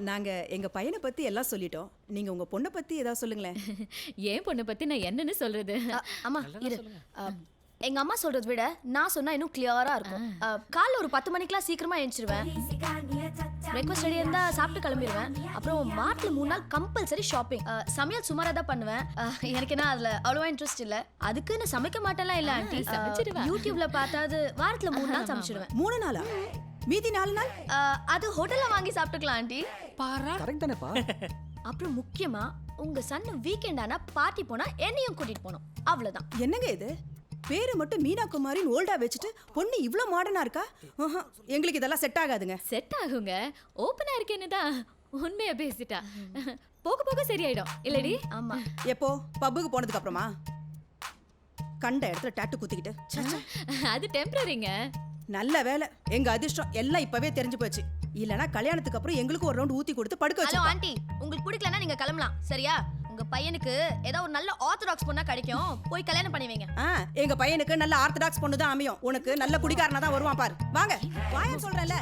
நாங்க எங்க பையனை பத்தி எல்லாம் சொல்லிட்டோம். நீங்க உங்க பொண்ணை பத்தி ஏதாவது சொல்லுங்களேன். ஏன் பொண்ணை பத்தி நான் என்னன்னு சொல்றது? அம்மா இரு. எங்க அம்மா சொல்றதை விட நான் சொன்னா இன்னும் கிளியரா இருக்கும். காலைல ஒரு 10 மணிக்கெல்லாம் சீக்கிரமா எழுந்திருவேன். பிரேக்ஃபாஸ்ட் ரெடி இருந்தா சாப்பிட்டு கிளம்பிடுவேன். அப்புறம் மார்ட்ல 3 நாள் கம்பல்சரி ஷாப்பிங். சமையல் சுமாரா தான் பண்ணுவேன். எனக்கு என்ன அதுல அவ்வளவா இன்ட்ரெஸ்ட் இல்ல. அதுக்குன்னு சமைக்க மாட்டேன்லாம் இல்ல ஆண்டி. யூடியூப்ல பார்த்தாது வாரத்துல 3 நாள் சமைச்சிடுவேன். 3 நாளா? மீதி 4 நாள் அது ஹோட்டல்ல வாங்கி சாப்பிட்டுக்கலாம் ஆண்டி. கரெக்ட் தானேப்பா? அப்புறம் முக்கியமா உங்க சன் வீக்கெண்ட் ஆனா பார்ட்டி போனா என்னையும் கூட்டிட்டு போகணும். அவ்வளவுதான். என்னங்க இது? பேரு மட்டும் மீனா குமாரின்னு ஓல்டா வச்சுட்டு பொண்ணு இவ்ளோ மாடர்னா இருக்கா? எங்களுக்கு இதெல்லாம் செட் ஆகாதுங்க. செட் ஆகுங்க. ஓப்பனா இருக்கேன்னு தான் உண்மையா பேசிட்டா. போக போக சரியாயிடும் இல்லடி? ஆமா. எப்போ பப்புக்கு போனதுக்கு அப்புறமா? கண்ட இடத்துல டாட்டு குத்திக்கிட்டு. அது டெம்பரரிங்க. நல்ல வேலை, எங்க அதிர்ஷ்டம் எல்லாம் இப்பவே தெரிஞ்சு போச்சு. இல்லனா கல்யாணத்துக்கு அப்புறம் எங்களுக்கு ஒரு ரவுண்ட் ஊத்தி கொடுத்து படுக்க ஹலோ வச்சு. ஆண்டி, உங்களுக்கு பிடிக்கலனா நீங்க கிளம்பலாம். சரியா? உங்க பையனுக்கு ஏதோ ஒரு நல்ல ஆர்த்தடாக்ஸ் பொண்ணா கிடைக்கும். போய் கல்யாணம் பண்ணி வைங்க. எங்க பையனுக்கு நல்ல ஆர்த்தடாக்ஸ் பொண்ணு தான் அமையும். உனக்கு நல்ல குடிகாரனா தான் வருவான் பாரு. வாங்க வாயா சொல்றேன்ல.